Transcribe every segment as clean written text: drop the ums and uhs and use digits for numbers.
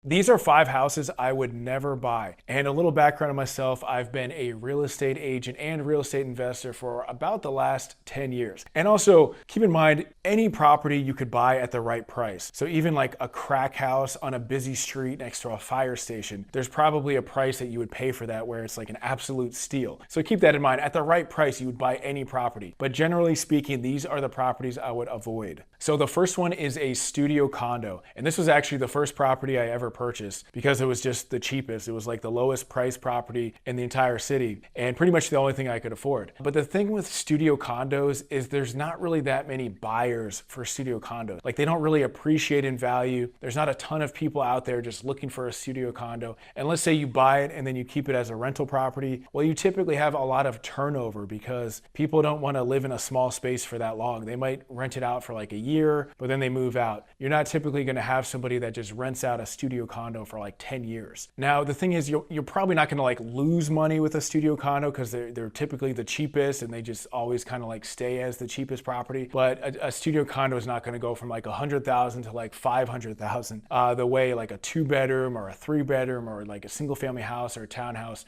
These are 5 houses I would never buy. And a little background on myself, I've been a real estate agent and real estate investor for about the last 10 years. And also keep in mind, any property you could buy at the right price. So even like a crack house on a busy street next to a fire station, there's probably a price that you would pay for that where it's like an absolute steal. So keep that in mind. At the right price, you would buy any property. But generally speaking, these are the properties I would avoid. So the first one is a studio condo. And this was actually the first property I ever purchased because it was just the cheapest. It was like the lowest price property in the entire city and pretty much the only thing I could afford. But the thing with studio condos is there's not really that many buyers for studio condos. Like they don't really appreciate in value. There's not a ton of people out there just looking for a studio condo. And let's say you buy it and then you keep it as a rental property. Well, you typically have a lot of turnover because people don't want to live in a small space for that long. They might rent it out for like a year, but then they move out. You're not typically going to have somebody that just rents out a studio condo for like 10 years. Now, the thing is, you're probably not going to like lose money with a studio condo because they're typically the cheapest and they just always kind of like stay as the cheapest property. But a studio condo is not going to go from like 100,000 to like 500,000 the way like a 2-bedroom or a 3-bedroom or like a single family house or a townhouse,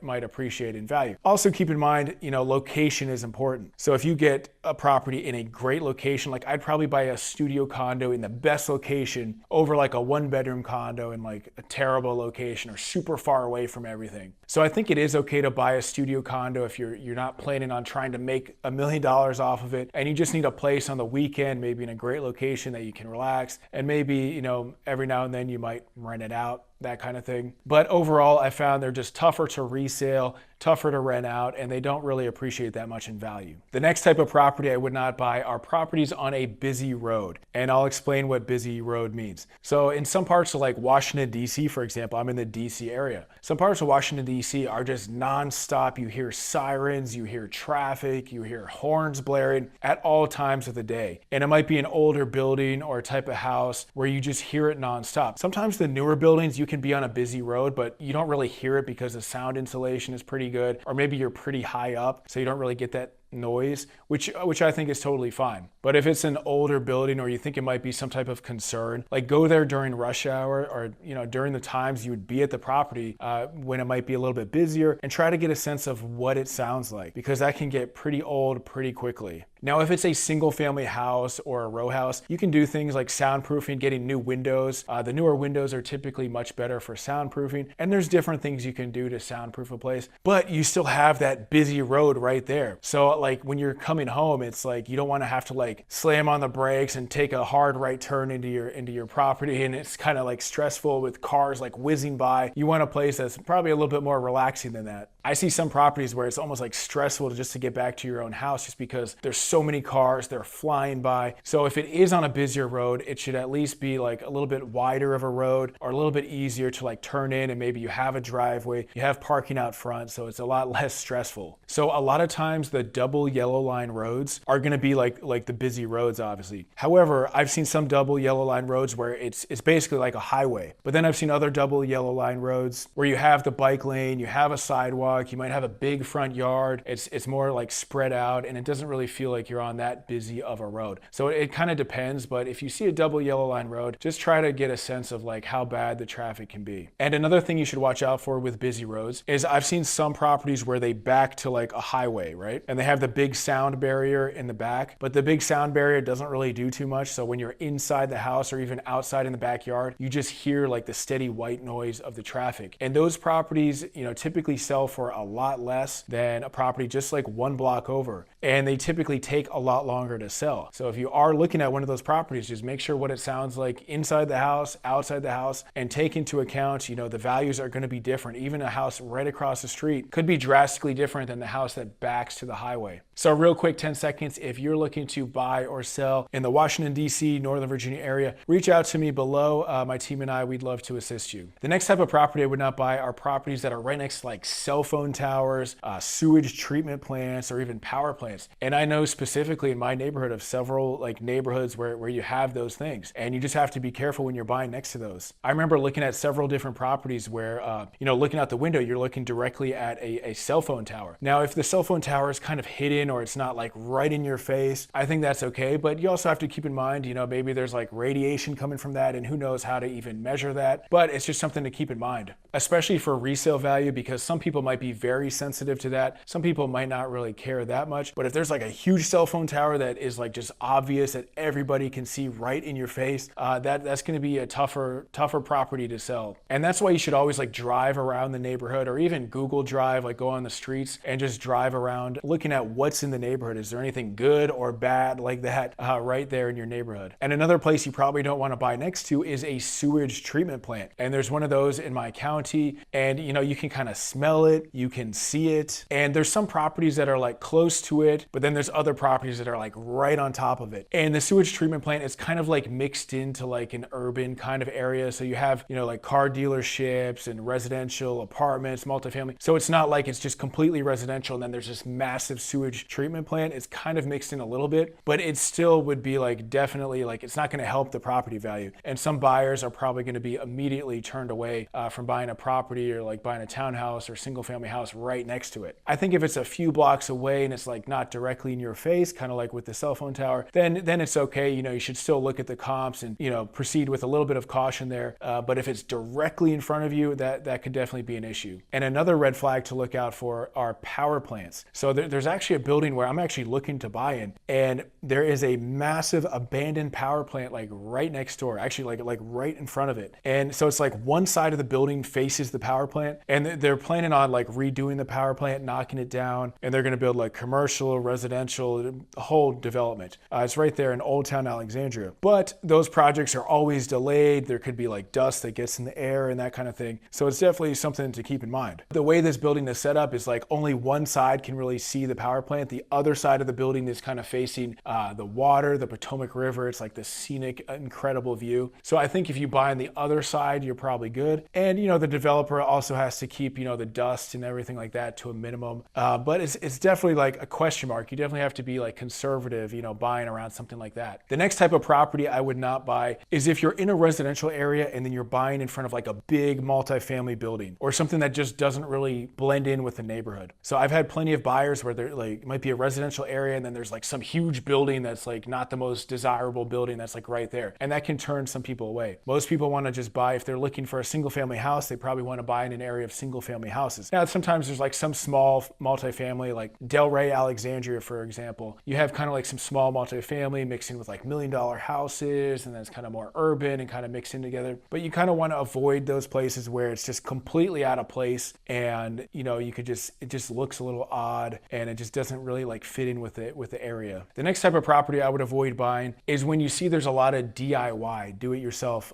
might appreciate in value. Also keep in mind, location is important. So if you get a property in a great location, like I'd probably buy a studio condo in the best location over like a 1-bedroom condo in like a terrible location or super far away from everything. So I think it is okay to buy a studio condo if you're not planning on trying to make $1 million off of it and you just need a place on the weekend, maybe in a great location that you can relax, and maybe, every now and then you might rent it out, that kind of thing. But overall, I found they're just tougher to resale, tougher to rent out, and they don't really appreciate that much in value. The next type of property I would not buy are properties on a busy road. And I'll explain what busy road means. So in some parts of like Washington, D.C., for example, I'm in the D.C. area. Some parts of Washington, D.C. are just nonstop. You hear sirens, you hear traffic, you hear horns blaring at all times of the day. And it might be an older building or a type of house where you just hear it nonstop. Sometimes the newer buildings, you can be on a busy road, but you don't really hear it because the sound insulation is pretty good, or maybe you're pretty high up, so you don't really get that noise, which I think is totally fine. But if it's an older building or you think it might be some type of concern, like go there during rush hour or during the times you would be at the property when it might be a little bit busier, and try to get a sense of what it sounds like, because that can get pretty old pretty quickly. Now, if it's a single family house or a row house, you can do things like soundproofing, getting new windows. The newer windows are typically much better for soundproofing, and there's different things you can do to soundproof a place, but you still have that busy road right there. So like when you're coming home, it's like you don't want to have to like slam on the brakes and take a hard right turn into your property, and it's kind of like stressful with cars like whizzing by. You want a place that's probably a little bit more relaxing than that. I see some properties where it's almost like stressful just to get back to your own house just because there's so many cars, they're flying by. So if it is on a busier road, it should at least be like a little bit wider of a road or a little bit easier to like turn in, and maybe you have a driveway, you have parking out front, so it's a lot less stressful. So a lot of times the double yellow line roads are going to be like the busy roads, obviously. However, I've seen some double yellow line roads where it's basically like a highway. But then I've seen other double yellow line roads where you have the bike lane, you have a sidewalk, you might have a big front yard. It's more like spread out, and it doesn't really feel like you're on that busy of a road. So it kind of depends, but if you see a double yellow line road, just try to get a sense of like how bad the traffic can be. And another thing you should watch out for with busy roads is I've seen some properties where they back to like a highway, right? And they have the big sound barrier in the back, but the big sound barrier doesn't really do too much. So when you're inside the house or even outside in the backyard, you just hear like the steady white noise of the traffic. And those properties, typically sell for a lot less than a property just like one block over. And they typically take a lot longer to sell. So if you are looking at one of those properties, just make sure what it sounds like inside the house, outside the house, and take into account, the values are going to be different. Even a house right across the street could be drastically different than the house that backs to the highway. So real quick, 10 seconds, if you're looking to buy or sell in the Washington, D.C., Northern Virginia area, reach out to me below. My team and I, we'd love to assist you. The next type of property I would not buy are properties that are right next to like cell phone towers, sewage treatment plants, or even power plants. And I know specifically in my neighborhood of several like neighborhoods where you have those things, and you just have to be careful when you're buying next to those. I remember looking at several different properties where, looking out the window, you're looking directly at a cell phone tower. Now, if the cell phone tower is kind of hidden hidden or it's not like right in your face, I think that's okay. But you also have to keep in mind, maybe there's like radiation coming from that and who knows how to even measure that. But it's just something to keep in mind, especially for resale value, because some people might be very sensitive to that. Some people might not really care that much. But if there's like a huge cell phone tower that is like just obvious that everybody can see right in your face, that's going to be a tougher property to sell. And that's why you should always like drive around the neighborhood, or even Google Drive, like go on the streets and just drive around looking at what's in the neighborhood. Is there anything good or bad like that right there in your neighborhood? And another place you probably don't want to buy next to is a sewage treatment plant. And there's one of those in my county, and you can kind of smell it, you can see it. And there's some properties that are like close to it, but then there's other properties that are like right on top of it. And the sewage treatment plant is kind of like mixed into like an urban kind of area. So you have, like car dealerships and residential apartments, multifamily. So it's not like it's just completely residential and then there's this massive sewage treatment plant. It's kind of mixed in a little bit, but it still would be like definitely like it's not going to help the property value. And some buyers are probably going to be immediately turned away from buying a property or like buying a townhouse or single family house right next to it. I think if it's a few blocks away and it's like not directly in your face, kind of like with the cell phone tower, then it's okay. You should still look at the comps and proceed with a little bit of caution there. But if it's directly in front of you, that could definitely be an issue. And another red flag to look out for are power plants. So there's actually a building where I'm actually looking to buy in, and there is a massive abandoned power plant like right next door, actually like right in front of it. And so it's like one side of the building faces the power plant, and they're planning on like redoing the power plant, knocking it down, and they're going to build like commercial, residential, a whole development. It's right there in Old Town Alexandria. But those projects are always delayed. There could be like dust that gets in the air and that kind of thing. So it's definitely something to keep in mind. The way this building is set up is like only one side can really see the power plant. The other side of the building is kind of facing the water, the Potomac River. It's like this scenic, incredible view. So I think if you buy on the other side, you're probably good. And the developer also has to keep the dust and everything like that to a minimum. But it's definitely like a question mark. You definitely have to be like conservative, buying around something like that. The next type of property I would not buy is if you're in a residential area and then you're buying in front of like a big multifamily building or something that just doesn't really blend in with the neighborhood. So I've had plenty of buyers where there like might be a residential area and then there's like some huge building that's like not the most desirable building that's like right there. And that can turn some people away. Most people want to just buy, if they're looking for a single family house, they probably want to buy in an area of single family houses. Now, sometimes there's like some small multifamily, like Delray, Alexandria, for example. You have kind of like some small multifamily mixing with like $1 million houses, and then it's kind of more urban and kind of mixed in together. But you kind of want to avoid those places where it's just completely out of place and it just looks a little odd and it just doesn't really like fit in with the area. The next type of property I would avoid buying is when you see there's a lot of DIY, do-it-yourself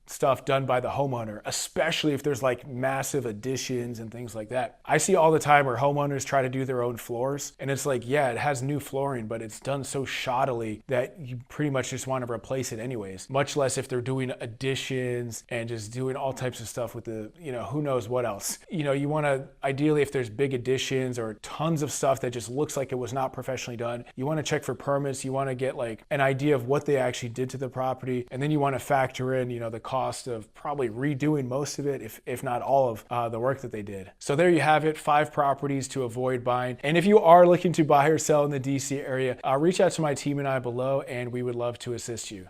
stuff done by the homeowner, especially if there's like massive additions and things like that. I see all the time where homeowners try to do their own floors, and it's like, yeah, it has new flooring, but it's done so shoddily that you pretty much just want to replace it anyways, much less if they're doing additions and just doing all types of stuff with the, who knows what else. You want to, ideally, if there's big additions or tons of stuff that just looks like it was not professionally done, you want to check for permits. You want to get like an idea of what they actually did to the property, and then you want to factor in, the cost of probably redoing most of it, if not all of the work that they did. So there you have it, 5 properties to avoid buying. And if you are looking to buy or sell in the DC area, reach out to my team and I below, and we would love to assist you.